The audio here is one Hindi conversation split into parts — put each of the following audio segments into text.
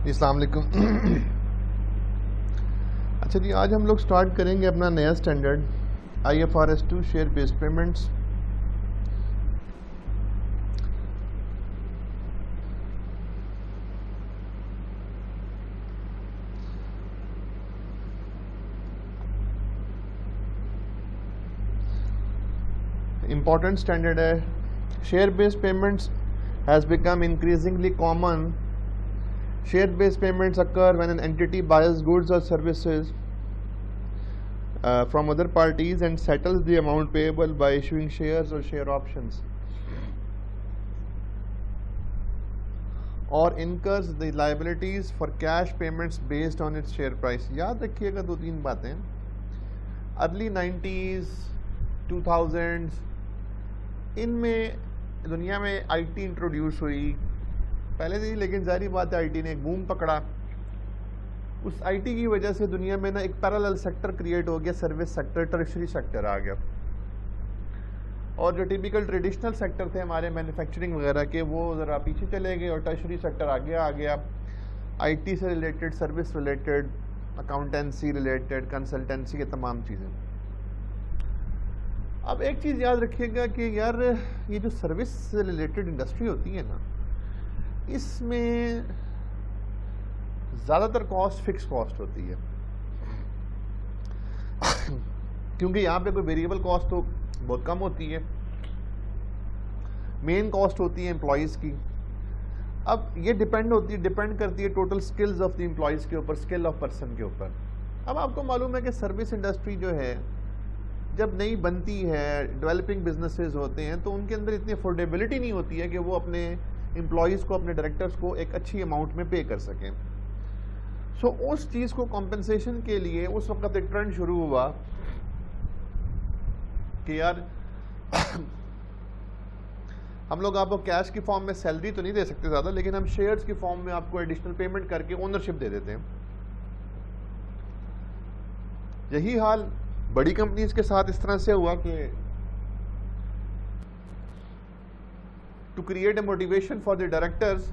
अस्सलाम वालेकुम। अच्छा जी, आज हम लोग स्टार्ट करेंगे अपना नया standard IFRS 2 share based payments. Important standard है। Share based payments has become increasingly common. Share-based payments occur when an entity buys goods or services from other parties and settles the amount payable by issuing shares or share options, or incurs the liabilities for cash payments based on its share price. याद रखिएगा दो तीन बातें. अर्ली 90s 2000s इनमें दुनिया में IT इंट्रोड्यूस हुई पहले से ही, लेकिन जारी बात है आईटी ने एक बूम पकड़ा. उस आईटी की वजह से दुनिया में ना एक पैरेलल सेक्टर क्रिएट हो गया, सर्विस सेक्टर, टर्शरी सेक्टर आ गया. और जो टिपिकल ट्रेडिशनल सेक्टर थे हमारे मैन्युफैक्चरिंग वगैरह के, वो ज़रा पीछे चले गए और टर्शरी सेक्टर आगे आ गया. आईटी से related, service related, accountancy related, consultancy, ये तमाम चीज़ें. अब एक चीज़ याद रखिएगा कि यार ये जो सर्विस से रिलेटेड इंडस्ट्री होती है ना, इसमें ज़्यादातर कॉस्ट फिक्स कॉस्ट होती है. क्योंकि यहाँ पे कोई वेरिएबल कॉस्ट तो बहुत कम होती है. मेन कॉस्ट होती है एम्प्लॉयज़ की. अब ये डिपेंड करती है total skills of the employees के ऊपर, स्किल ऑफ पर्सन के ऊपर. अब आपको मालूम है कि सर्विस इंडस्ट्री जो है जब नई बनती है, डेवलपिंग बिजनेसेस होते हैं, तो उनके अंदर इतनी अफोर्डेबिलिटी नहीं होती है कि वो अपने एम्प्लॉयज़ को, अपने डायरेक्टर्स को एक अच्छी अमाउंट में पे कर सकें. सो उस चीज़ को कॉम्पेंसेशन के लिए उस वक्त एक ट्रेंड शुरू हुआ कि यार हम लोग आपको कैश की फॉर्म में सैलरी तो नहीं दे सकते ज़्यादा, लेकिन हम शेयर्स की फॉर्म में आपको एडिशनल पेमेंट करके ओनरशिप दे देते हैं. यही हाल बड़ी कंपनीज के साथ इस तरह से हुआ कि to create a motivation for the directors,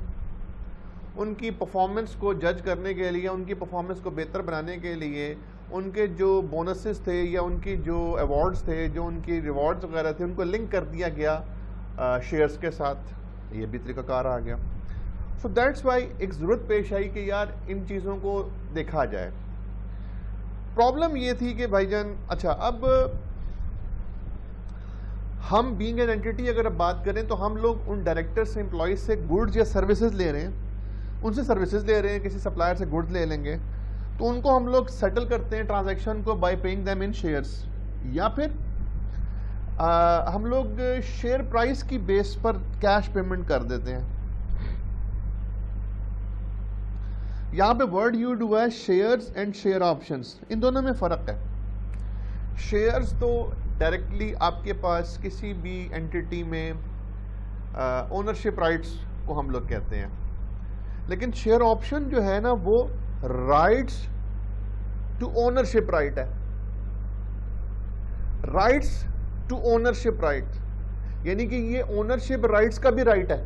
उनकी परफॉर्मेंस को जज करने के लिए, उनकी परफॉर्मेंस को बेहतर बनाने के लिए, उनके जो बोनसेस थे या उनकी जो अवार्ड्स थे, जो उनकी रिवॉर्ड्स वगैरह थे, उनको लिंक कर दिया गया शेयर्स के साथ. ये भी तरीक़ाकार आ गया. सो दैट्स वाई एक ज़रूरत पेश आई कि यार इन चीज़ों को देखा जाए. प्रॉब्लम ये थी कि भाईजान, अच्छा अब हम बीइंग एन एंटिटी अगर अब बात करें तो हम लोग उन डायरेक्टर से, एम्प्लॉयज से गुड्स या सर्विसेज ले रहे हैं, उनसे सर्विसेज ले रहे हैं, किसी सप्लायर से गुड्स ले लेंगे, तो उनको हम लोग सेटल करते हैं ट्रांजैक्शन को bye paying them in shares, या फिर हम लोग शेयर प्राइस की बेस पर कैश पेमेंट कर देते हैं. यहाँ पे वर्ड यूज हुआ है शेयर्स एंड शेयर ऑप्शंस. इन दोनों में फ़र्क है. शेयर्स तो डायरेक्टली आपके पास किसी भी एंटिटी में ओनरशिप राइट्स को हम लोग कहते हैं, लेकिन शेयर ऑप्शन जो है ना, वो राइट्स टू ओनरशिप राइट है. राइट्स टू ओनरशिप राइट, यानी कि ये ओनरशिप राइट्स का भी राइट है.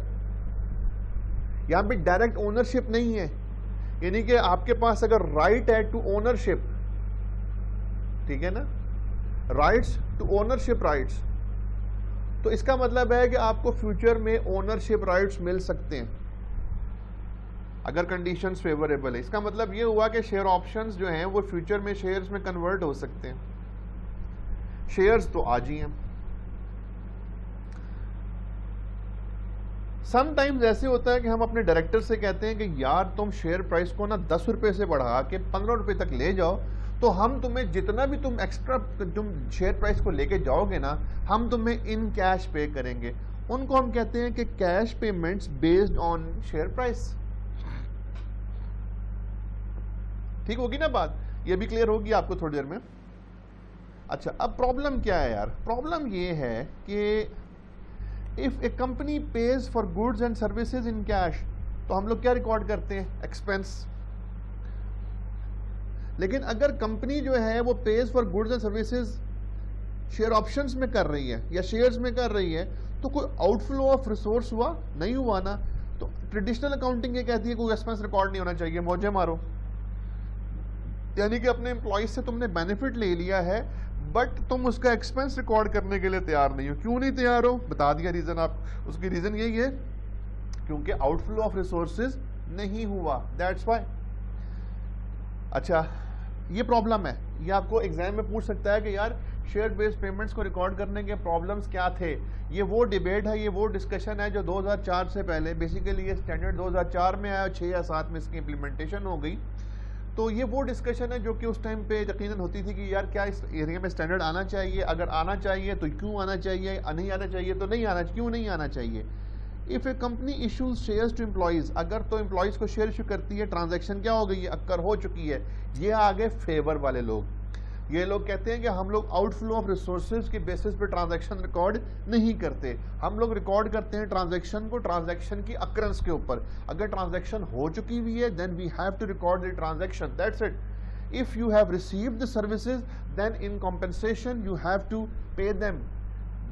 यहां पे डायरेक्ट ओनरशिप नहीं है, यानी कि आपके पास अगर राइट है टू ओनरशिप, ठीक है ना, राइट्स टू ओनरशिप राइट्स, तो इसका मतलब है कि आपको फ्यूचर में ओनरशिप राइट्स मिल सकते हैं अगर कंडीशंस फेवरेबल है. इसका मतलब ये हुआ कि शेयर ऑप्शंस जो हैं वो फ्यूचर में शेयर्स में कन्वर्ट हो सकते हैं. शेयर्स तो आज ही हैं. समटाइम्स ऐसे होता है कि हम अपने डायरेक्टर से कहते हैं कि यार तुम शेयर प्राइस को ना 10 रुपए से बढ़ा के 15 रुपए तक ले जाओ, तो हम तुम्हें जितना भी तुम एक्स्ट्रा तुम शेयर प्राइस को लेके जाओगे ना, हम तुम्हें इन कैश पे करेंगे. उनको हम कहते हैं कि cash payments based on share price. ठीक होगी ना बात? ये भी क्लियर होगी आपको थोड़ी देर में. अच्छा, अब प्रॉब्लम क्या है यार? प्रॉब्लम ये है कि if A company page for goods and services in cash, तो हम लोग क्या रिकॉर्ड करते हैं? एक्सपेंस. लेकिन अगर कंपनी जो है वो page for goods and services share options में कर रही है या शेयर्स में कर रही है, तो कोई आउटफ्लो ऑफ रिसोर्स हुआ? नहीं हुआ ना. तो ट्रेडिशनल अकाउंटिंग ये कहती है कोई एक्सपेंस रिकॉर्ड नहीं होना चाहिए, मौजे मारो, यानी कि अपने एम्प्लॉइज से तुमने बेनिफिट ले लिया है बट तुम उसका एक्सपेंस रिकॉर्ड करने के लिए तैयार नहीं हो। क्यों नहीं तैयार हो? बता दिया रीजन। आप उसकी रीजन यही है क्योंकि आउटफ्लो ऑफ रिसोर्सेज नहीं हुआ, दैट्स व्हाई। अच्छा, ये प्रॉब्लम है, ये आपको एग्जाम में पूछ सकता है कि यार शेयर बेस्ड पेमेंट्स को रिकॉर्ड करने के प्रॉब्लम्स क्या थे। ये वो डिबेट है, ये वो डिस्कशन है जो 2004 से पहले, बेसिकली ये स्टैंडर्ड 2004 में आया, 6 या 7 में इसकी इम्प्लीमेंटेशन हो गई। तो ये वो डिस्कशन है जो कि उस टाइम पे यकीनन होती थी कि यार क्या इस एरिया में स्टैंडर्ड आना चाहिए, अगर आना चाहिए तो क्यों आना चाहिए, नहीं आना चाहिए तो नहीं आना, क्यों नहीं आना चाहिए। If a company issues shares to employees, अगर तो एम्प्लॉयज़ को शेयर इशू करती है, ट्रांजैक्शन क्या हो गई है, अक्कर हो चुकी है। ये आ गए फेवर वाले लोग। ये लोग कहते हैं कि हम लोग आउटफ्लो ऑफ रिसोर्सेज के बेसिस पे ट्रांजैक्शन रिकॉर्ड नहीं करते, हम लोग रिकॉर्ड करते हैं ट्रांजैक्शन को ट्रांजैक्शन की अकरेंस के ऊपर। अगर ट्रांजैक्शन हो चुकी हुई है then we have to record the transaction, that's it. If you have received the services then in compensation you have to pay them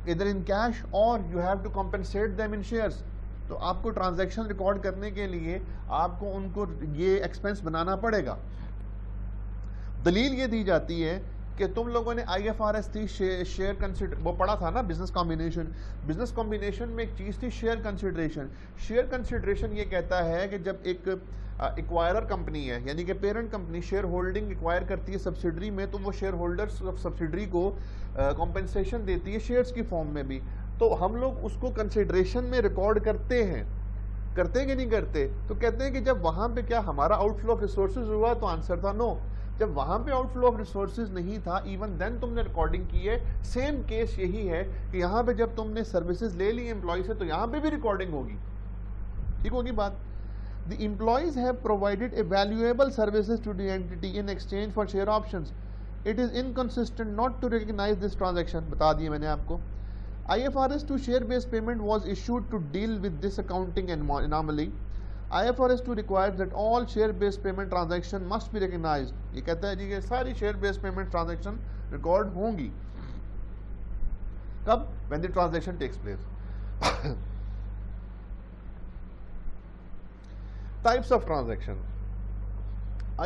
इधर इन कैश और you have to compensate them in shares. तो आपको ट्रांजैक्शन रिकॉर्ड करने के लिए आपको उनको ये एक्सपेंस बनाना पड़ेगा। दलील ये दी जाती है कि तुम लोगों ने IFRS थी, शेयर कंसिडर वो पढ़ा था ना, बिजनेस कॉम्बिनेशन। बिजनेस कॉम्बिनेशन में एक चीज़ थी शेयर कंसिडरेशन। शेयर कंसिडरेशन ये कहता है कि जब एक एक्वायरर कंपनी है, यानी कि parent company share holding acquire करती है सब्सिडरी में, तो वो शेयर होल्डर्स ऑफ सब्सिडरी को कॉम्पेंसेशन देती है शेयर्स की फॉर्म में भी। तो हम लोग उसको कंसिडरेशन में रिकॉर्ड करते हैं कि नहीं करते? तो कहते हैं कि जब वहाँ पे क्या हमारा आउटफ्लो ऑफ रिसोर्सेज हुआ, तो आंसर था नो। जब वहाँ पे आउटफ्लो ऑफ रिसोर्सेज नहीं था, इवन देन तुमने रिकॉर्डिंग की है। सेम केस यही है कि यहाँ पे जब तुमने सर्विसेज ले ली एम्प्लॉय से, तो यहाँ पे भी रिकॉर्डिंग होगी, ठीक होगी बात। The employees have provided a valuable services to the entity in exchange for share options, it is inconsistent not to recognise this transaction. बता दिए मैंने आपको। IFRS 2 share based payment was issued to deal with this accounting anomaly. IFRS 2 requires that all share based payment transaction must be recognized. ये कहता है जी कि सारी share based payment transaction record होंगी। कब? When the transaction takes place. Types of transaction.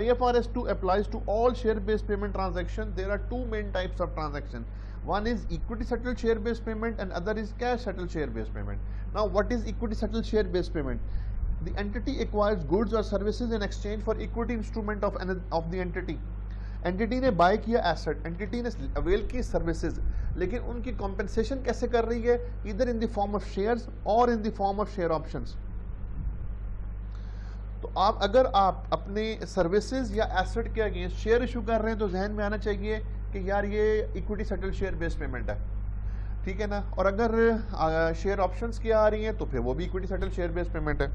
IFRS 2 applies to all share based payment transaction. There are two main types of transaction. One is equity settled share based payment and other is cash settled share based payment. Now what is equity settled share based payment? The entity acquires goods or services in exchange for equity instrument of the entity. Entity ने बाय किया एसेट, एंटिटी ने अवेल की सर्विसेज, लेकिन उनकी कॉम्पेंसेशन कैसे कर रही है? इधर in the form of shares और in the form of share options. तो आप अगर आप अपने सर्विसेज या एसेट के अगेंस्ट शेयर इशू कर रहे हैं तो जहन में आना चाहिए कि यार ये equity settle share based payment है, ठीक है ना। और अगर शेयर ऑप्शंस की आ रही हैं तो फिर वो भी equity settle share based payment है।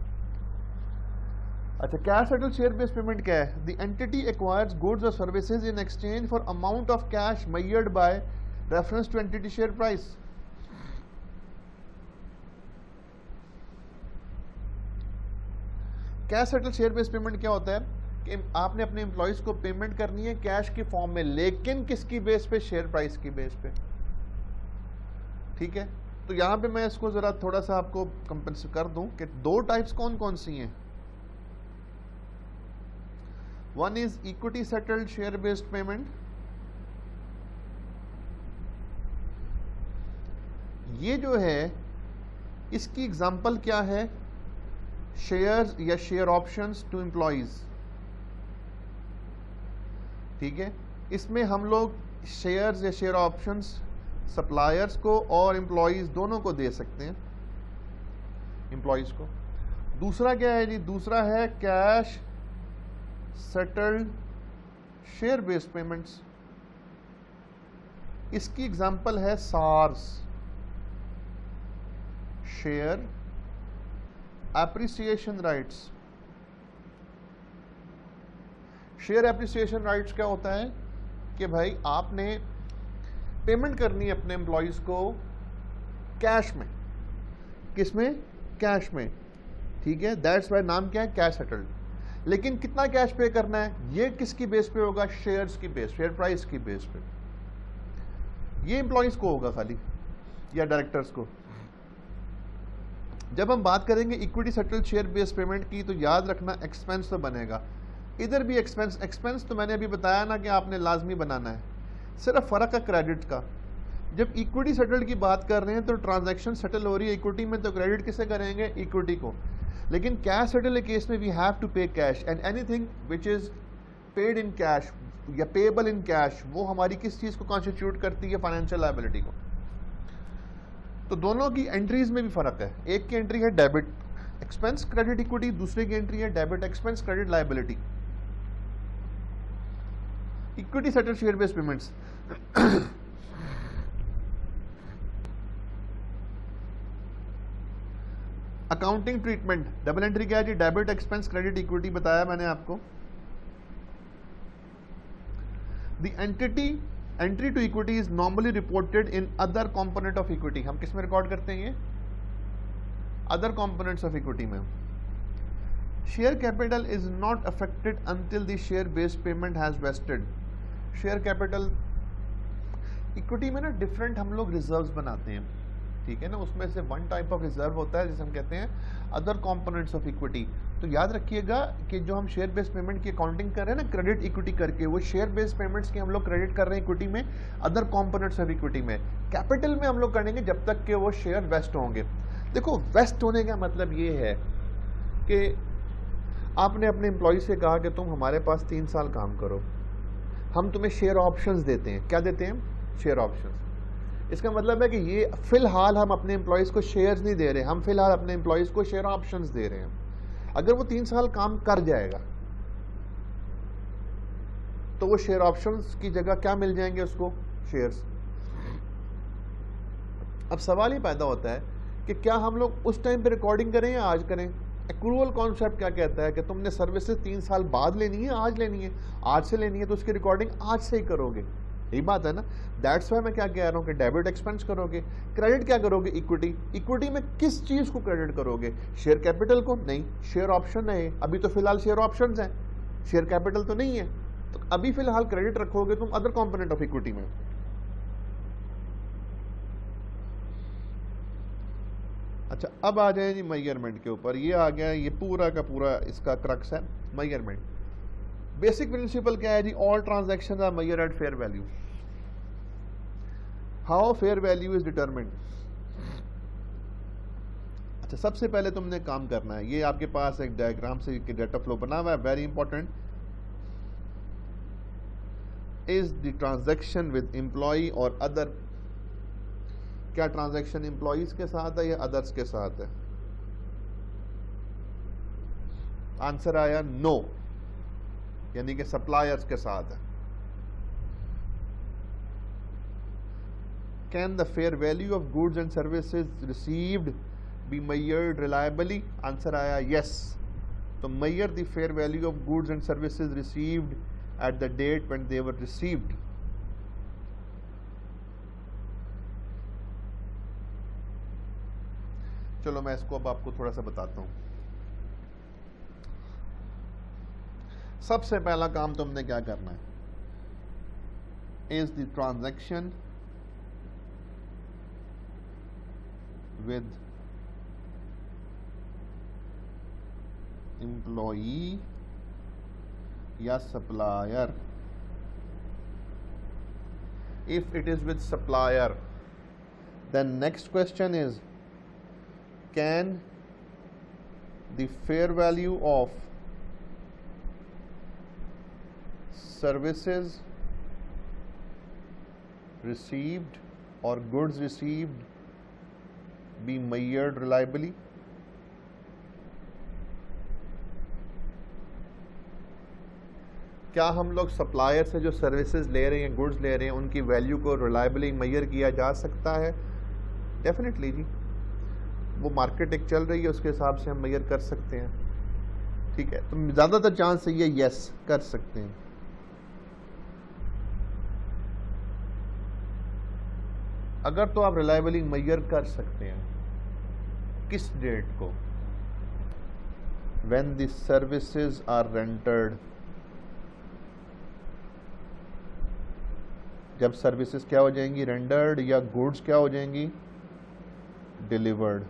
अच्छा, cash settle share based payment क्या है? द एंटिटी एक्वायर्स गुड्स और services in exchange for amount of cash measured by reference to entity share price. Cash settle share based payment क्या होता है कि आपने अपने एम्प्लॉयज को पेमेंट करनी है कैश की फॉर्म में, लेकिन किसकी बेस पे? शेयर प्राइस की बेस पे, ठीक है। तो यहां पे मैं इसको जरा थोड़ा सा आपको कंपेंस कर दूं कि दो टाइप्स कौन कौन सी हैं। One is equity settled share based payment, ये जो है इसकी एग्जांपल क्या है? शेयर्स या शेयर ऑप्शंस टू एम्प्लॉयज, ठीक है। इसमें हम लोग शेयर्स या शेयर ऑप्शंस सप्लायर्स को और एम्प्लॉयज दोनों को दे सकते हैं, एम्प्लॉयज को। दूसरा क्या है जी? दूसरा है cash settled share based payments. इसकी एग्जांपल है SARs, share appreciation rights. Share appreciation rights क्या होता है कि भाई आपने पेमेंट करनी है अपने एम्प्लॉयज को कैश में, किस में? कैश में, ठीक है। दैट्स वाई नाम क्या है? Cash settled. लेकिन कितना कैश पे करना है? ये किसकी बेस पे होगा? शेयर्स की बेस, शेयर प्राइस की बेस पे। ये एम्प्लॉयज को होगा खाली या डायरेक्टर्स को। जब हम बात करेंगे equity settled share based payment की, तो याद रखना एक्सपेंस तो बनेगा, इधर भी एक्सपेंस तो मैंने अभी बताया ना कि आपने लाजमी बनाना है, सिर्फ फ़र्क है क्रेडिट का। जब इक्विटी सेटल्ड की बात कर रहे हैं तो ट्रांजैक्शन सेटल हो रही है इक्विटी में, तो क्रेडिट किसे करेंगे? इक्विटी को। लेकिन कैश सेटल केस में वी हैव टू पे cash, and anything which is paid in cash या पेएबल इन कैश, वो हमारी किस चीज़ को कॉन्स्टिट्यूट करती है? फाइनेंशियल लायबिलिटी को। तो दोनों की एंट्रीज में भी फ़र्क है, एक की एंट्री है डेबिट एक्सपेंस क्रेडिट इक्विटी, दूसरे की एंट्री है debit expense credit liability. Equity settled share based payments accounting treatment, double entry क्या है जी? डेबिट एक्सपेंस क्रेडिट इक्विटी बताया मैंने आपको। The entry to equity is normally reported in other component of equity. हम किस में रिकॉर्ड करते हैं? ये अदर कंपोनेंट्स ऑफ इक्विटी में। Share capital is not affected until the share based payment has vested. Share capital equity में ना डिफरेंट हम लोग रिजर्व्स बनाते हैं, ठीक है ना, उसमें से वन टाइप ऑफ रिजर्व होता है जिसे हम कहते हैं अदर कंपोनेंट्स ऑफ इक्विटी। तो याद रखिएगा कि जो हम शेयर बेस्ड पेमेंट की अकाउंटिंग कर रहे हैं ना क्रेडिट इक्विटी करके, वो शेयर बेस्ड पेमेंट्स की हम लोग क्रेडिट कर रहे हैं इक्विटी में, अदर कंपोनेंट्स ऑफ इक्विटी में। कैपिटल में हम लोग करेंगे जब तक कि वो शेयर वेस्ट होंगे। देखो, वेस्ट होने का मतलब ये है कि आपने अपने एम्प्लॉय से कहा कि तुम हमारे पास 3 साल काम करो, हम तुम्हें शेयर ऑप्शंस देते हैं। क्या देते हैं? Share options. इसका मतलब है कि ये फिलहाल हम अपने एम्प्लॉयज़ को शेयर्स नहीं दे रहे, हम फिलहाल अपने एम्प्लॉयज़ को शेयर ऑप्शंस दे रहे हैं। अगर वो 3 साल काम कर जाएगा तो वो शेयर ऑप्शंस की जगह क्या मिल जाएंगे उसको? शेयर्स। अब सवाल ये पैदा होता है कि क्या हम लोग उस टाइम पे रिकॉर्डिंग करें या आज करें? एक्रूअल कॉन्सेप्ट क्या कहता है कि तुमने सर्विसेज 3 साल बाद लेनी है, आज लेनी है, आज से लेनी है, तो उसकी रिकॉर्डिंग आज से ही करोगे। यही बात है ना। दैट्स वाई मैं क्या कह रहा हूँ कि डेबिट एक्सपेंस करोगे। क्रेडिट क्या करोगे? इक्विटी। इक्विटी में किस चीज़ को क्रेडिट करोगे? शेयर कैपिटल को? नहीं, शेयर ऑप्शन है। अभी तो फिलहाल शेयर ऑप्शंस हैं, शेयर कैपिटल तो नहीं है, तो अभी फिलहाल क्रेडिट रखोगे तुम अदर कंपोनेंट ऑफ इक्विटी में। अच्छा, अब आ जाए जी मेजरमेंट के ऊपर। ये आ गया, ये पूरा का पूरा इसका क्रक्स है मेजरमेंट। बेसिक प्रिंसिपल क्या है जी? All transactions are measured at fair value. How fair value is determined? अच्छा, सबसे पहले तुमने काम करना है, ये आपके पास एक डायग्राम से डेटा फ्लो बना हुआ है, very important. Is the transaction with employee और अदर। क्या ट्रांजैक्शन एम्प्लॉयज के साथ है या अदर्स के साथ है? आंसर आया नो, यानी कि सप्लायर्स के साथ है। Can the fair value of goods and services received be measured reliably? Answer आया यस। तो measure the fair value of goods and services received at the date when they were received. चलो मैं इसको अब आपको थोड़ा सा बताता हूं। सबसे पहला काम तुमने क्या करना है? Is the transaction with employee या supplier? If it is with supplier, then next question is can the fair value of services received or goods received be measured reliably? क्या हम लोग सप्लायर से जो सर्विसेज ले रहे हैं, गुड्स ले रहे हैं, उनकी वैल्यू को रिलायबली मेजर किया जा सकता है? डेफिनेटली जी, वो मार्केट एक चल रही है, उसके हिसाब से हम मेजर कर सकते हैं, ठीक है। तो ज़्यादातर चांस है ये यस कर सकते हैं। अगर तो आप रिलायबली मेजर कर सकते हैं, किस डेट को? When the services are rendered. जब सर्विसेज क्या हो जाएंगी? रेंडर्ड, या गुड्स क्या हो जाएंगी? डिलीवर्ड।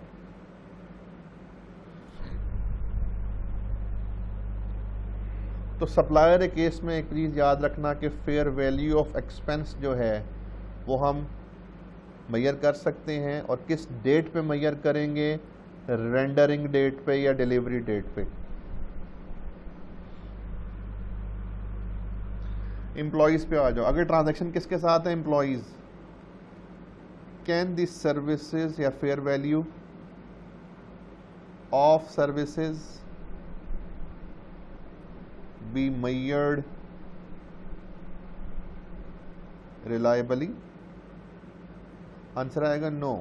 तो सप्लायर केस में एक चीज़ याद रखना कि फेयर वैल्यू ऑफ एक्सपेंस जो है वो हम मेजर कर सकते हैं, और किस डेट पे मेजर करेंगे, रेंडरिंग डेट पे या डिलीवरी डेट पे। एम्प्लॉयज़ पे आ जाओ। अगर ट्रांजैक्शन किसके साथ है, एम्प्लॉयज़, कैन दिस सर्विसेज या fair value of services be measured reliably? Answer आएगा नो।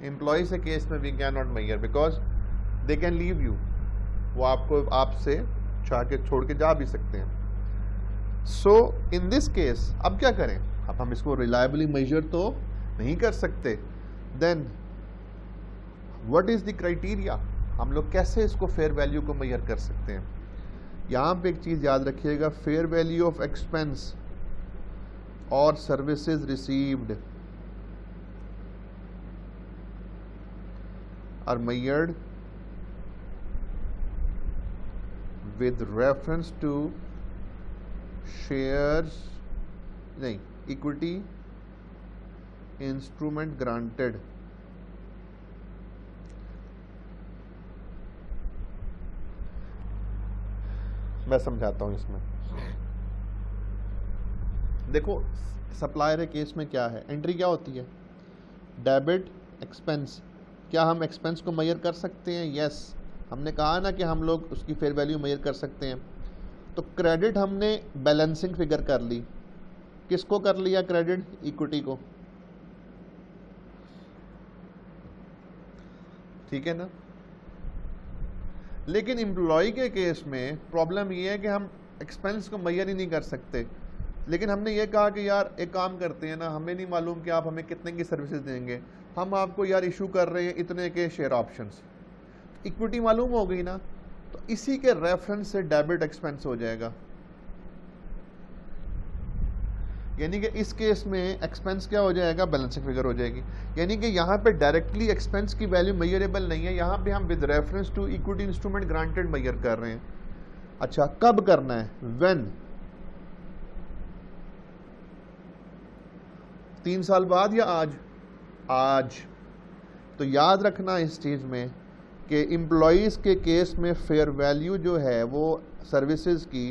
एम्प्लॉय के केस में we can not measure because they can leave you, वो आपको आपसे चाह के छोड़ के जा भी सकते हैं। सो इन दिस केस अब क्या करें, अब हम इसको रिलायबली मेजर तो नहीं कर सकते, then what is the criteria, हम लोग कैसे इसको फेयर वैल्यू को मेजर कर सकते हैं। यहाँ पे एक चीज़ याद रखिएगा, फेयर वैल्यू ऑफ एक्सपेंस और services received are measured with reference to shares नहीं equity instrument granted। मैं समझाता हूँ इसमें। देखो सप्लायर केस में क्या है, एंट्री क्या होती है, डेबिट एक्सपेंस। क्या हम एक्सपेंस को मेजर कर सकते हैं? यस, हमने कहा ना कि हम लोग उसकी फेयर वैल्यू मेजर कर सकते हैं। तो क्रेडिट हमने बैलेंसिंग फिगर कर ली, किसको कर लिया क्रेडिट, इक्विटी को, ठीक है ना। लेकिन एम्प्लॉय के केस में प्रॉब्लम ये है कि हम एक्सपेंस को मेजर ही नहीं कर सकते। लेकिन हमने ये कहा कि यार एक काम करते हैं ना, हमें नहीं मालूम कि आप हमें कितने की सर्विसेज देंगे, हम आपको यार इशू कर रहे हैं इतने के शेयर ऑप्शंस, इक्विटी मालूम हो गई ना, तो इसी के रेफरेंस से डेबिट एक्सपेंस हो जाएगा। यानी कि इस केस में एक्सपेंस क्या हो जाएगा, बैलेंसिंग फिगर हो जाएगी। यानी कि यहाँ पे डायरेक्टली एक्सपेंस की वैल्यू मेजरेबल नहीं है, यहाँ पे हम with reference to equity instrument granted measure कर रहे हैं। अच्छा कब करना है, व्हेन, 3 साल बाद या आज, आज। तो याद रखना इस चीज़ में कि एम्प्लॉयज़ के केस में फेयर वैल्यू जो है वो सर्विसेज की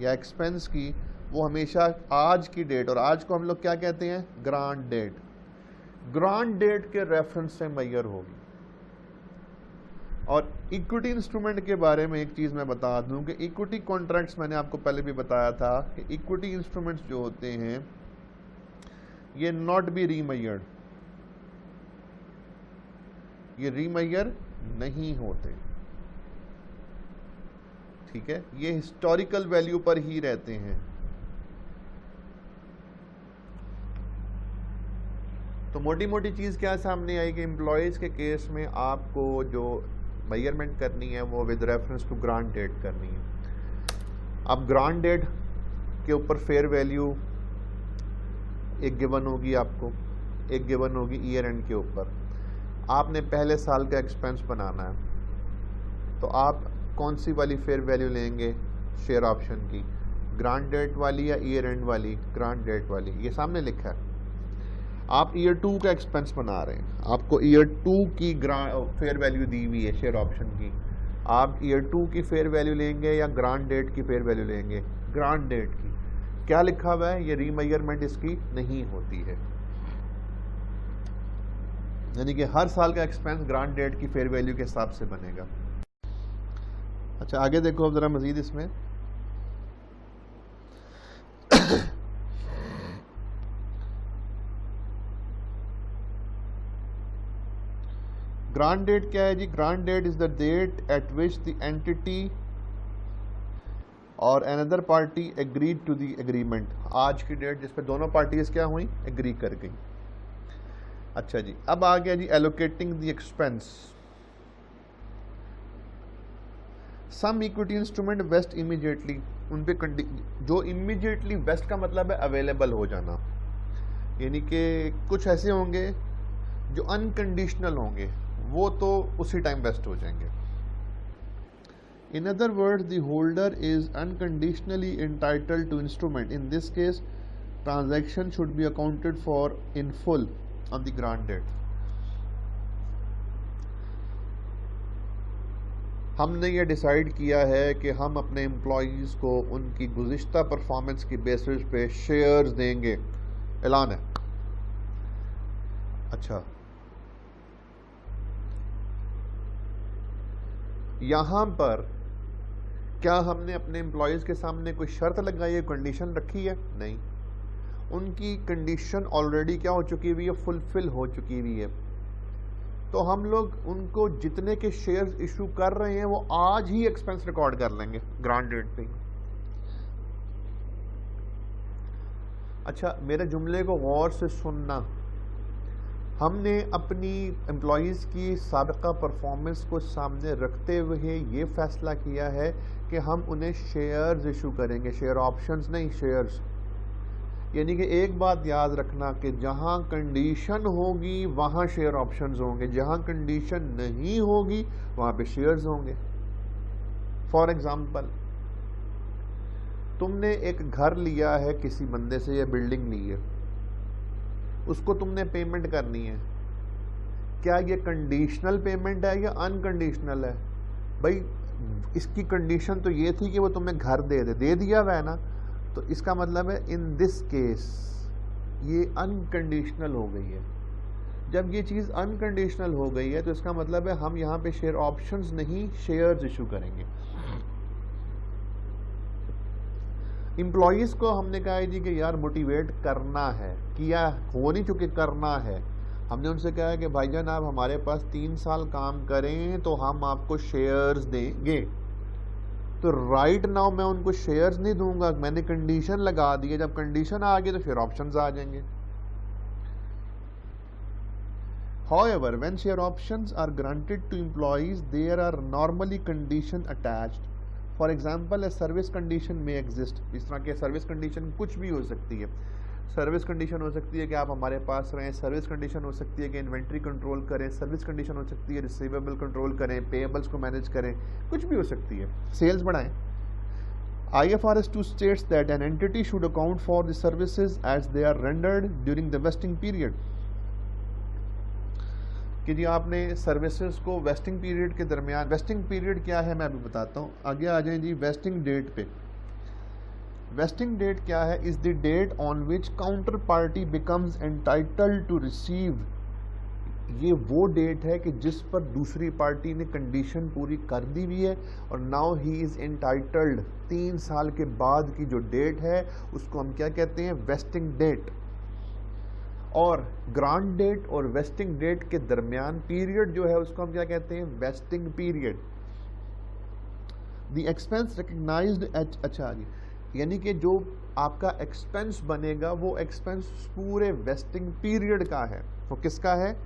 या एक्सपेंस की, वो हमेशा आज की डेट, और आज को हम लोग क्या कहते हैं, ग्रांट डेट, ग्रांट डेट के रेफरेंस से मेजर होगी। और इक्विटी इंस्ट्रूमेंट के बारे में एक चीज़ मैं बता दूं कि इक्विटी कॉन्ट्रैक्ट्स मैंने आपको पहले भी बताया था कि इक्विटी इंस्ट्रूमेंट्स जो होते हैं ये नॉट बी रीमेजर्ड, ये रीमेजर नहीं होते, ठीक है, ये हिस्टोरिकल वैल्यू पर ही रहते हैं। तो मोटी मोटी चीज़ क्या सामने आई कि एम्प्लॉयज़ के केस में आपको जो मेजरमेंट करनी है वो with reference to grant date करनी है। अब ग्रांट डेट के ऊपर फेयर वैल्यू एक गिवन होगी, आपको एक गिवन होगी ईयर एंड के ऊपर। आपने पहले साल का एक्सपेंस बनाना है, तो आप कौन सी वाली फेयर वैल्यू लेंगे शेयर ऑप्शन की, ग्रांट डेट वाली या ईयर एंड वाली, ग्रांट डेट वाली। ये सामने लिखा है। आप ईयर 2 का एक्सपेंस बना रहे हैं, आपको ईयर 2 की फेयर वैल्यू दी हुई है शेयर ऑप्शन की, आप ईयर 2 की फेयर वैल्यू लेंगे या ग्रांट डेट की फेयर वैल्यू लेंगे, ग्रांट डेट की। क्या लिखा हुआ है, ये रीमेजरमेंट इसकी नहीं होती है। यानी कि हर साल का एक्सपेंस ग्रांट डेट की फेयर वैल्यू के हिसाब से बनेगा। अच्छा आगे देखो अब जरा मजीद इसमें ग्रांट डेट क्या है जी, grant date is the date at which the entity और another party agreed to the agreement. आज की डेट जिस पे दोनों पार्टीज क्या हुई, एग्री कर गई। अच्छा जी, अब आ गया जी allocating the expense. Some equity instrument vest immediately, उन पे जो इमीडिएटली वेस्ट का मतलब है अवेलेबल हो जाना, यानी कि कुछ ऐसे होंगे जो अनकंडीशनल होंगे, वो तो उसी टाइम वेस्ट हो जाएंगे। In other words, the holder is unconditionally entitled to instrument. In this case, transaction should be accounted for in full on the grant date. हमने ये डिसाइड किया है कि हम अपने एम्प्लॉयज़ को उनकी गुज़िश्ता परफॉर्मेंस की बेसिस पे शेयर्स देंगे, ऐलान है। अच्छा, यहाँ पर क्या हमने अपने एम्प्लॉयज़ के सामने कोई शर्त लगाई है, कंडीशन रखी है? नहीं, उनकी कंडीशन ऑलरेडी क्या हो चुकी हुई है, फुलफिल हो चुकी हुई है। तो हम लोग उनको जितने के शेयर्स इशू कर रहे हैं वो आज ही एक्सपेंस रिकॉर्ड कर लेंगे ग्रांट डेट पे। अच्छा, मेरे जुमले को गौर से सुनना। हमने अपनी एम्प्लॉयज़ की साबिका परफॉर्मेंस को सामने रखते हुए ये फैसला किया है कि हम उन्हें शेयर्स इशू करेंगे, शेयर ऑप्शंस नहीं, शेयर्स। यानी कि एक बात याद रखना कि जहां कंडीशन होगी वहां शेयर ऑप्शंस होंगे, जहां कंडीशन नहीं होगी वहां पे शेयर्स होंगे। फॉर एग्जांपल, तुमने एक घर लिया है किसी बंदे से या बिल्डिंग ली है, उसको तुमने पेमेंट करनी है। क्या ये कंडीशनल पेमेंट है या अनकंडीशनल है? भाई इसकी कंडीशन तो ये थी कि वो तुम्हें घर दे दिया हुआ है ना, तो इसका मतलब है इन दिस केस ये अनकंडीशनल हो गई है। जब ये चीज़ अनकंडीशनल हो गई है तो इसका मतलब है हम यहाँ पे शेयर ऑप्शंस नहीं, शेयर्स इशू करेंगे। एम्प्लॉयज़ को हमने कहा जी कि यार मोटिवेट करना है, किया हो नहीं चुके, करना है। हमने उनसे कहा है कि भाईजान आप हमारे पास 3 साल काम करें तो हम आपको शेयर्स देंगे। तो राइट नाउ मैं उनको शेयर्स नहीं दूंगा, मैंने कंडीशन लगा दी है। जब कंडीशन आ गई तो फिर ऑप्शंस आ जाएंगे। However, when share options are granted to employees, there are normally conditions attached. For example, a service condition may exist. इस तरह के सर्विस कंडीशन कुछ भी हो सकती है। सर्विस कंडीशन हो सकती है कि आप हमारे पास रहें, सर्विस कंडीशन हो सकती है कि इन्वेंट्री कंट्रोल करें, सर्विस कंडीशन हो सकती है रिसीवेबल कंट्रोल करें, पेएबल्स को मैनेज करें, कुछ भी हो सकती है, सेल्स बढ़ाएं। IFRS 2 states that an entity should account for the services as they are rendered during the vesting period. कि जी आपने सर्विसेज को वेस्टिंग पीरियड के दरमियान, वेस्टिंग पीरियड क्या है मैं अभी बताता हूँ, आगे आ जाएं जी वेस्टिंग डेट पे। वेस्टिंग डेट क्या है? Is the date on which counter party becomes entitled to receive. ये वो डेट है कि जिस पर दूसरी पार्टी ने कंडीशन पूरी कर दी हुई है और नाउ ही इज एंटाइटल्ड। 3 साल के बाद की जो डेट है उसको हम क्या कहते हैं? Vesting date. और ग्रांट डेट और वेस्टिंग डेट के दरमियान पीरियड जो है उसको हम क्या कहते हैं? Vesting period. The expense recognised each, अच्छा जी, यानी कि जो आपका एक्सपेंस बनेगा वो एक्सपेंस पूरे वेस्टिंग पीरियड का है। वो किसका है?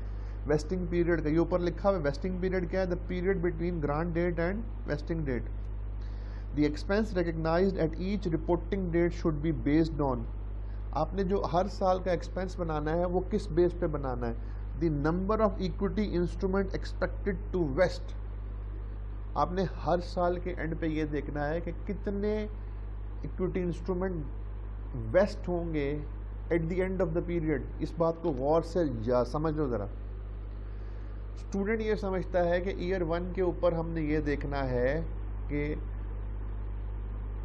वेस्टिंग पीरियड का। ये ऊपर लिखा हुआ वेस्टिंग पीरियड क्या है? The period between grant date and vesting date. The expense recognised at each reporting date should be based on. आपने जो हर साल का एक्सपेंस बनाना है वो किस बेस पे बनाना है? The number of equity instrument expected to vest. आपने हर साल के एंड पे ये देखना है कि कितने इक्विटी इंस्ट्रूमेंट वेस्ट होंगे at the end of the period. इस बात को गौर से समझ लो ज़रा। स्टूडेंट ये समझता है कि ईयर 1 के ऊपर हमने ये देखना है कि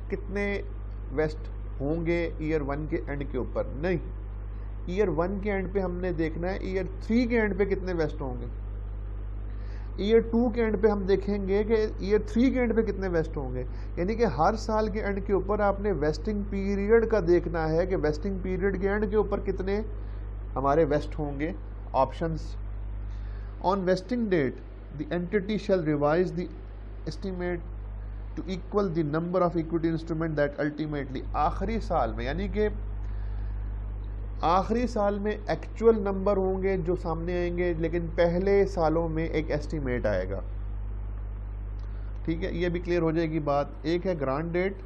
कितने वेस्ट होंगे ईयर 1 के एंड के ऊपर। नहीं, ईयर 1 के एंड पे हमने देखना है ईयर 3 के एंड पे कितने वेस्ट होंगे। ईयर 2 के एंड पे हम देखेंगे कि ईयर 3 के एंड पे कितने वेस्ट होंगे। यानी कि हर साल के एंड के ऊपर आपने वेस्टिंग पीरियड का देखना है कि वेस्टिंग पीरियड के एंड के ऊपर कितने हमारे वेस्ट होंगे options. On vesting date the entity shall revise the estimate to equal the number of equity instrument that ultimately, आखिरी साल में, यानी कि आखिरी साल में एक्चुअल नंबर होंगे जो सामने आएंगे, लेकिन पहले सालों में एक एस्टीमेट आएगा। ठीक है, ये भी क्लियर हो जाएगी बात। एक है ग्रांट डेट,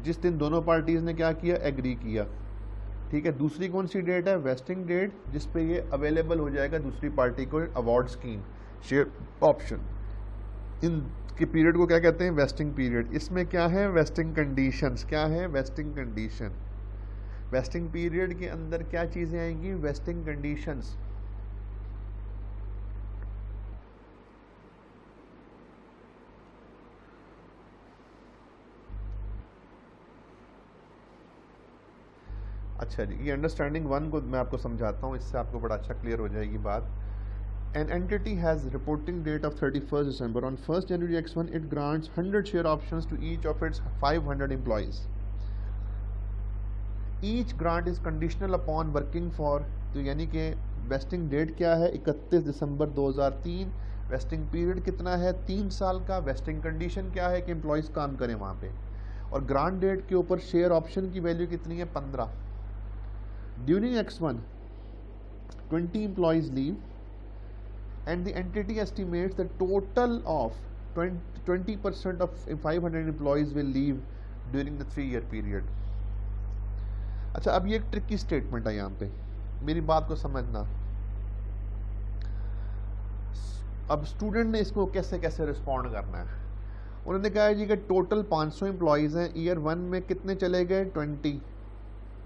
जिस दिन दोनों पार्टीज ने क्या किया? एग्री किया। ठीक है, दूसरी कौन सी डेट है? वेस्टिंग डेट, जिस पे ये अवेलेबल हो जाएगा दूसरी पार्टी को अवार्ड स्कीम, शेयर ऑप्शन। इन के पीरियड को क्या कहते हैं? Vesting period. इसमें क्या है? Wasting conditions. क्या है? Wasting condition. वेस्टिंग पीरियड के अंदर क्या चीज़ें आएंगी? Wasting conditions. अच्छा जी, ये अंडरस्टैंडिंग वन को मैं आपको समझाता हूँ, इससे आपको बड़ा अच्छा क्लियर हो जाएगी बात। An entity has reporting date of 31st December. On 1st January X1, it grants 100 share options to each of its 500 employees. Each grant is conditional upon working for, तो यानी कि वेस्टिंग डेट क्या है? 31 दिसंबर 2003। वेस्टिंग पीरियड कितना है? 3 साल का। वेस्टिंग कंडीशन क्या है? कि एम्प्लॉयज़ काम करें वहाँ पे। और ग्रांट डेट के ऊपर शेयर ऑप्शन की वैल्यू कितनी है? 15। During X1, 20 employees leave and the entity estimates the total of 20% of 500 employees will leave during the 3-year period. अच्छा, अब ये एक ट्रिकी स्टेटमेंट है यहाँ पे, मेरी बात को समझना। अब स्टूडेंट ने इसको कैसे कैसे रिस्पॉन्ड करना है। उन्होंने कहा है जी कि टोटल 500 एम्प्लॉयज़ हैं, ईयर 1 में कितने चले गए? 20,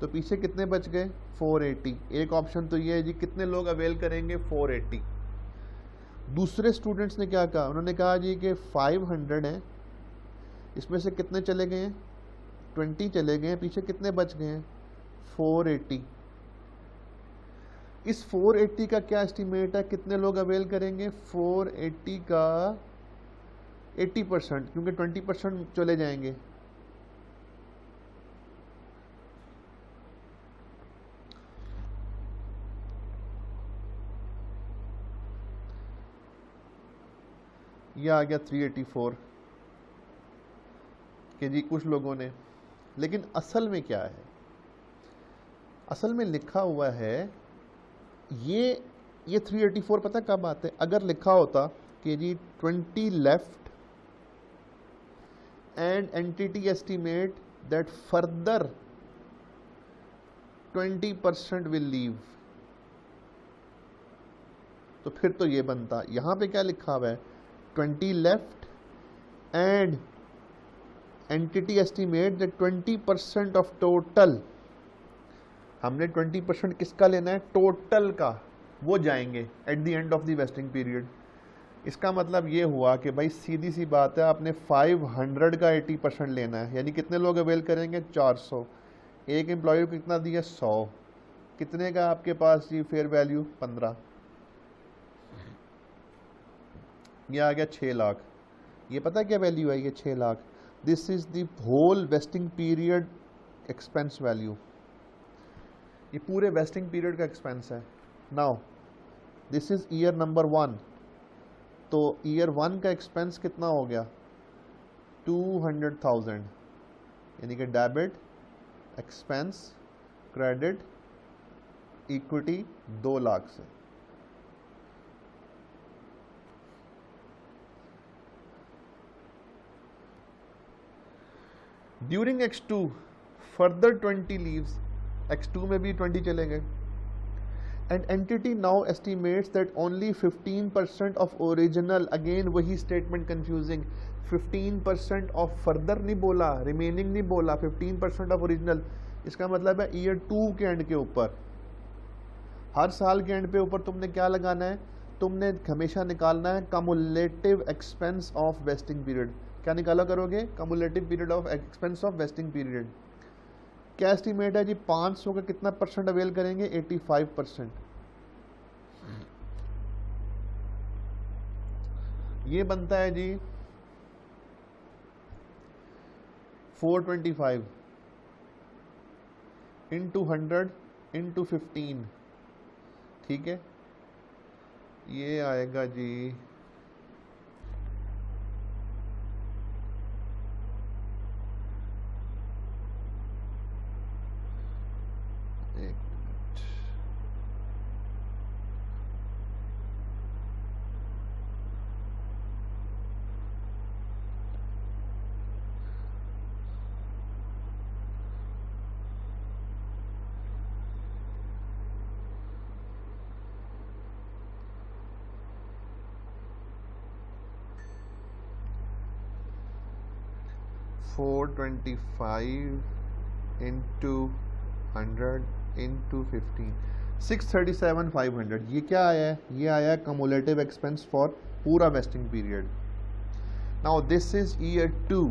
तो पीछे कितने बच गए? 480। एक ऑप्शन तो ये है जी, कितने लोग अवेल करेंगे? 480। दूसरे स्टूडेंट्स ने क्या कहा? उन्होंने कहा जी कि 500 हैं, इसमें से कितने चले गए हैं? 20 चले गए हैं, पीछे कितने बच गए हैं? 480। इस 480 का क्या एस्टिमेट है? कितने लोग अवेल करेंगे? 480 का 80%, क्योंकि 20% चले जाएंगे। यह आ गया 384 कि जी कुछ लोगों ने। लेकिन असल में क्या है? असल में लिखा हुआ है ये 384 पता कब आता है? अगर लिखा होता कि जी 20 left and entity estimate that further 20% will leave, तो फिर तो ये बनता। यहां पे क्या लिखा हुआ है? 20 left and entity estimate that 20% of total. हमने 20% किसका लेना है? टोटल का। वो जाएंगे at the end of the vesting period. इसका मतलब ये हुआ कि भाई सीधी सी बात है, आपने 500 का 80% लेना है, यानी कितने लोग अवेल करेंगे? 400। एक एम्प्लॉय को कितना दिया? 100। कितने का आपके पास जी फेयर वैल्यू? 15। ये आ गया 6 लाख। ये पता क्या वैल्यू है? ये 6 lakh. This is the whole vesting period expense value. ये पूरे वेस्टिंग पीरियड का एक्सपेंस है। Now this is year number 1, तो ईयर 1 का एक्सपेंस कितना हो गया? 200,000, यानी कि debit, expense, credit, equity 2 lakh से। During X2 further 20 leaves, X2 में भी 20 चले गए। And entity now estimates that only 15% of original, again वही स्टेटमेंट कंफ्यूजिंग, 15% ऑफ फर्दर नहीं बोला, रिमेनिंग नहीं बोला, 15% ऑफ ओरिजिनल। इसका मतलब है ईयर 2 के एंड के ऊपर, हर साल के एंड पे ऊपर तुमने क्या लगाना है? तुमने हमेशा निकालना है cumulative expense of wasting period. क्या निकाला करोगे? Cumulative period of expense of wasting period. क्या एस्टिमेट है जी? 500 का कितना परसेंट अवेल करेंगे? 85%। ये बनता है जी 425 इंटू 100 इंटू 15, ठीक है। ये आएगा जी 425 इंटू 100 इंटू 15, 637,500। ये क्या आया है? ये आया है कमुलेटिव एक्सपेंस फॉर पूरा vesting period. Now this is year 2,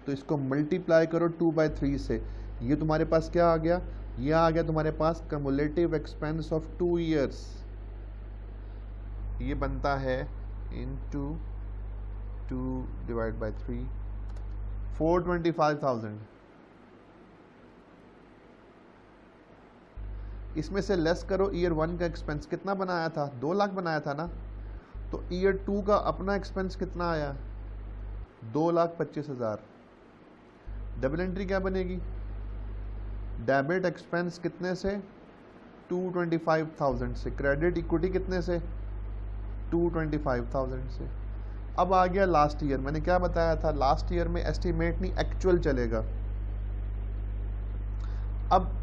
तो इसको मल्टीप्लाई करो 2/3 से, ये तुम्हारे पास क्या आ गया? ये आ गया तुम्हारे पास कमुलेटिव एक्सपेंस ऑफ 2 ईयर्स। ये बनता है इंटू 2 डिवाइड बाई 3, 425,000। इसमें से लेस करो ईयर 1 का एक्सपेंस, कितना बनाया था? 2 लाख बनाया था ना, तो ईयर 2 का अपना एक्सपेंस कितना आया? 2,25,000। डबल एंट्री क्या बनेगी? डेबिट एक्सपेंस कितने से? 225,000 से। क्रेडिट इक्विटी कितने से? 225,000 से। अब आ गया लास्ट ईयर। मैंने क्या बताया था? लास्ट ईयर में एस्टिमेट नहीं, एक्चुअल चलेगा। अब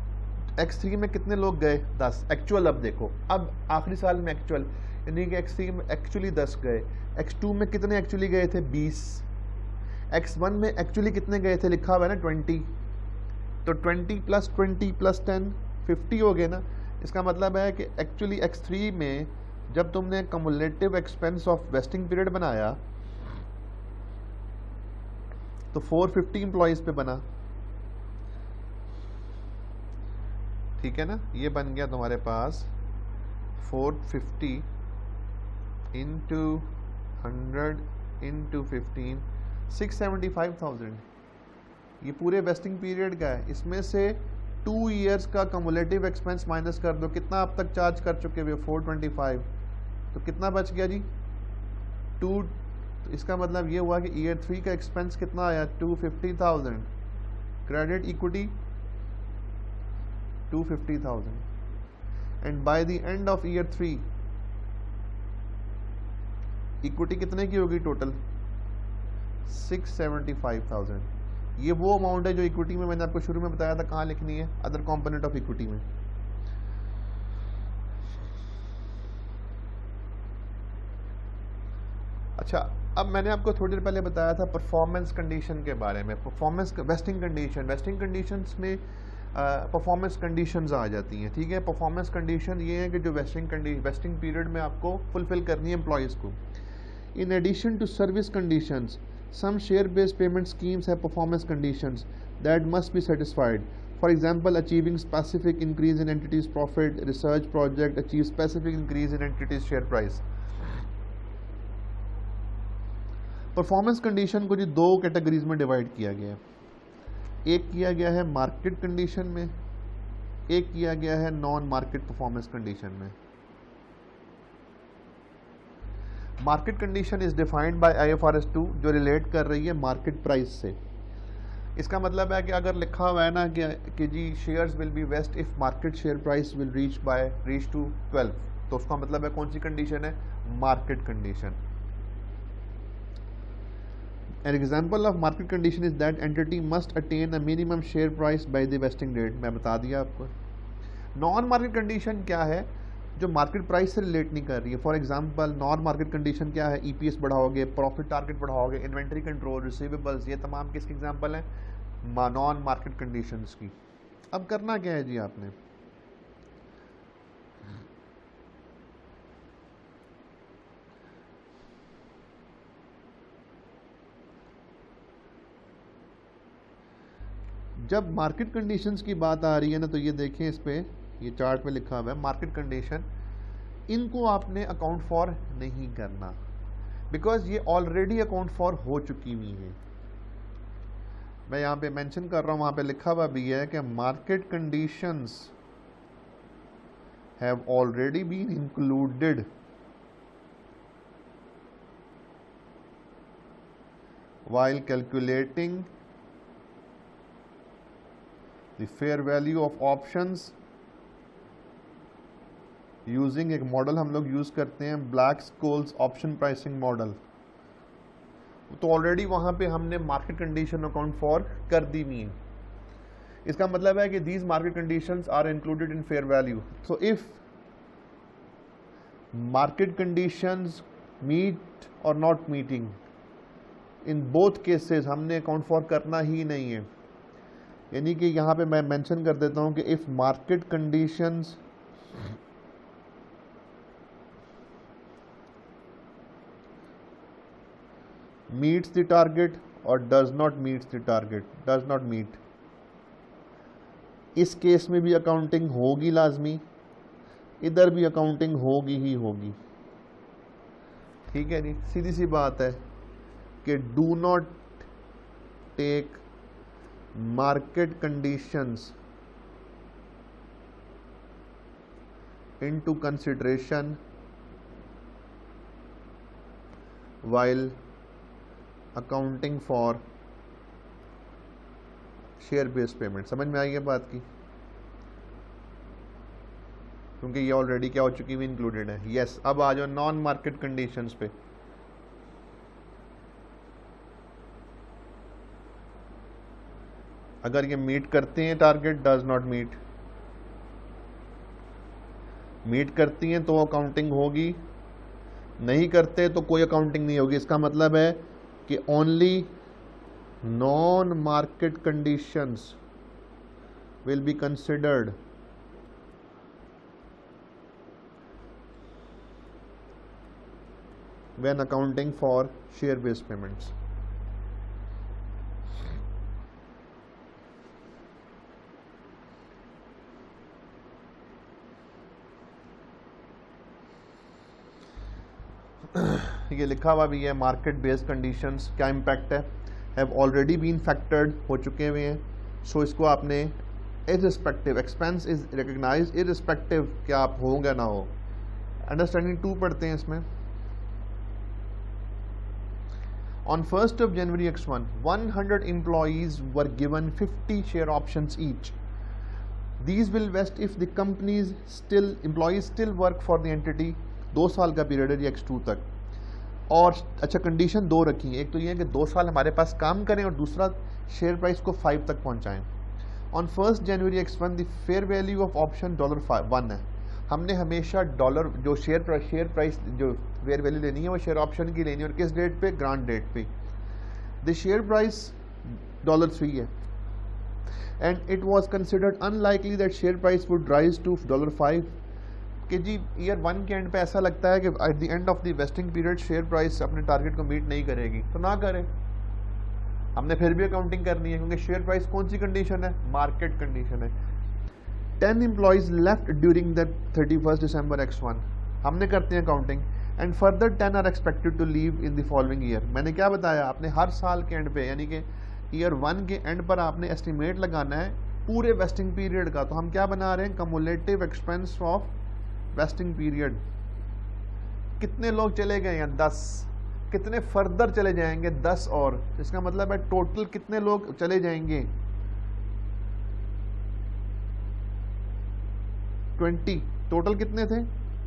X3 में कितने लोग गए? 10। एक्चुअल अब देखो, अब आखिरी साल में एक्चुअल, यानी कि X3 में एक्चुअली 10 गए। X2 में कितने एक्चुअली गए थे? 20। X1 में एक्चुअली कितने गए थे? लिखा हुआ है ना 20, तो 20 + 20 + 10 50 हो गए ना। इसका मतलब है कि एक्चुअली X3 में जब तुमने cumulative expense of vesting period बनाया तो 450 एम्प्लॉयज़ पे बना, ठीक है ना। ये बन गया तुम्हारे पास 450 इंटू 100 इंटू 15, 675,000। ये पूरे वेस्टिंग पीरियड का है। इसमें से 2 ईयर्स का कमुलेटिव एक्सपेंस माइनस कर दो, कितना अब तक चार्ज कर चुके हुए? 425। तो कितना बच गया जी? 2। तो इसका मतलब ये हुआ कि ईयर 3 का एक्सपेंस कितना आया? 250,000। Credit equity 250,000। And by the end of year 3 equity कितने की होगी टोटल? 675,000। ये वो अमाउंट है जो इक्विटी में मैंने आपको शुरू में बताया था कहाँ लिखनी है, अदर कंपोनेंट ऑफ इक्विटी में। अच्छा, अब मैंने आपको थोड़ी देर पहले बताया था परफॉर्मेंस कंडीशन के बारे में। परफॉर्मेंस वेस्टिंग कंडीशंस में परफॉर्मेंस कंडीशंस आ जाती हैं, ठीक है। परफॉर्मेंस कंडीशन ये है कि जो वेस्टिंग पीरियड में आपको फुलफिल करनी है एम्प्लॉयज़ को। In addition to service conditions, some share-based payment schemes have performance conditions that must be satisfied. For example, achieving specific increase in entity's profit, research project achieves specific increase in entity's share price. Performance condition को जी 2 कैटेगरीज में डिवाइड किया गया है। एक किया गया है मार्केट कंडीशन में, एक किया गया है नॉन मार्केट परफॉर्मेंस कंडीशन में। Market condition is defined by IFRS 2, जो रिलेट कर रही है मार्केट प्राइस से। इसका मतलब है कि अगर लिखा हुआ है ना कि जी shares will be vest if market share price will reach to 12, तो उसका मतलब है कौन सी कंडीशन है? Market condition. An example of market condition is that entity must attain a minimum share price by the vesting date. मैं बता दिया आपको। नॉन मार्केट कंडीशन क्या है? जो मार्केट प्राइस से रिलेट नहीं कर रही है। For example non market condition क्या है? EPS बढ़ाओगे, प्रॉफिट टारगेट बढ़ाओगे, इन्वेंट्री कंट्रोल, रिसीवेबल्स, ये तमाम किसके एग्जांपल हैं? नॉन मार्केट कंडीशंस की। अब करना क्या है जी आपने? जब मार्केट कंडीशंस की बात आ रही है ना, तो ये देखें, इस पे ये चार्ट में लिखा हुआ है मार्केट कंडीशन। इनको आपने अकाउंट फॉर नहीं करना, बिकॉज ये ऑलरेडी अकाउंट फॉर हो चुकी हुई है। मैं यहाँ पे मेंशन कर रहा हूँ, वहाँ पे लिखा हुआ भी है कि market conditions have already been included while calculating the fair value of options using एक मॉडल हम लोग यूज़ करते हैं, ब्लैक-स्कोल्स ऑप्शन प्राइसिंग मॉडल। तो ऑलरेडी वहाँ पे हमने मार्केट कंडीशन अकाउंट फॉर कर दी हुई है। इसका मतलब है कि these market conditions are included in fair value. So if market conditions meet और not meeting, in both cases हमने अकाउंट फॉर करना ही नहीं है। यानी कि यहाँ पे मैं मेंशन कर देता हूँ कि if market conditions meets the target or does not meets the target, does not meet, इस केस में भी अकाउंटिंग होगी लाजमी, इधर भी अकाउंटिंग होगी ही होगी। ठीक है जी, सीधी सी बात है कि do not tech market conditions into consideration while accounting for share based payment. समझ में आई है बात की? क्योंकि ये ऑलरेडी क्या हो चुकी हुई, इंक्लूडेड है। यस, अब आ जाओ नॉन मार्केट कंडीशंस पे। अगर ये मीट करते हैं target, does not meet, meet करती हैं तो अकाउंटिंग होगी, नहीं करते तो कोई अकाउंटिंग नहीं होगी। इसका मतलब है कि only non market conditions will be considered when accounting for share based payments। ये लिखा हुआ भी है मार्केट बेस्ड कंडीशंस क्या इम्पैक्ट है, हैव ऑलरेडी बीन फैक्टर्ड, हो चुके हुए हैं। सो इसको आपने irrespective, expense is recognised irrespective क्या आप होगा ना हो। अंडरस्टैंडिंग 2 पढ़ते हैं इसमें। On 1st of January X1, 100 employees were given 50 share options each. These will vest if the employees still work for the entity। 2 साल का पीरियड है X2 तक। और अच्छा, कंडीशन 2 रखी है, एक तो ये है कि 2 साल हमारे पास काम करें और दूसरा शेयर प्राइस को 5 तक पहुंचाएं। On 1st January X1 the fair value of option $1 है। हमने हमेशा डॉलर जो शेयर प्राइस जो फेयर वैल्यू लेनी है वो शेयर ऑप्शन की लेनी है, और किस डेट पे, ग्रांट डेट पे। द शेयर प्राइस $3 है and it was considered unlikely that share price would rise to $5 कि जी ईयर 1 के एंड पे ऐसा लगता है कि at the end of the vesting period share price अपने टारगेट को मीट नहीं करेगी, तो ना करें, हमने फिर भी अकाउंटिंग करनी है क्योंकि शेयर प्राइस कौन सी कंडीशन है, मार्केट कंडीशन है। 10 employees left during the 31st December X1, हमने करते हैं accounting, and further 10 are expected to leave in the following year. मैंने क्या बताया, आपने हर साल के एंड पे यानी कि ईयर 1 के एंड पर आपने एस्टिमेट लगाना है पूरे वेस्टिंग पीरियड का। तो हम क्या बना रहे हैं, cumulative expense of vesting period. कितने लोग चले गए हैं, 10, कितने फर्दर चले जाएंगे, 10 और, इसका मतलब है टोटल कितने लोग चले जाएंगे, 20। टोटल कितने थे,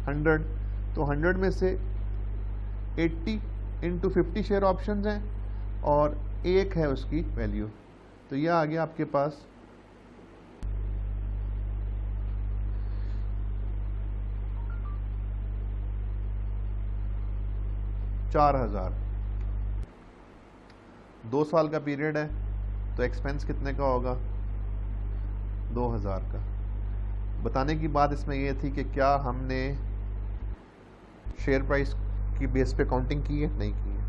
100। तो 100 में से 80 इंटू 50 शेयर ऑप्शंस हैं और 1 है उसकी वैल्यू। तो यह आ गया आपके पास 4000। 2 साल का पीरियड है तो एक्सपेंस कितने का होगा, 2000 का। बताने की बात इसमें यह थी कि क्या हमने शेयर प्राइस की बेस पे काउंटिंग की है, नहीं की है,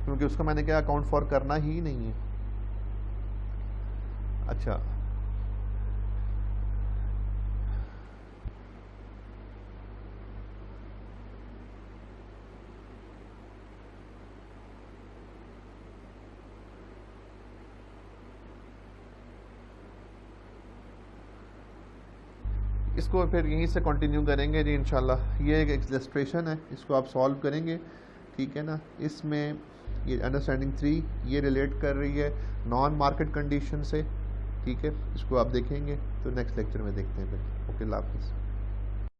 क्योंकि उसका मैंने क्या अकाउंट फॉर करना ही नहीं है। अच्छा, इसको फिर यहीं से कंटिन्यू करेंगे जी इंशाल्लाह। ये एक इलस्ट्रेशन है, इसको आप सॉल्व करेंगे, ठीक है ना। इसमें ये अंडरस्टैंडिंग 3 ये रिलेट कर रही है नॉन मार्केट कंडीशन से, ठीक है। इसको आप देखेंगे तो नेक्स्ट लेक्चर में देखते हैं फिर। ओके, अल्लाह हाफिज़।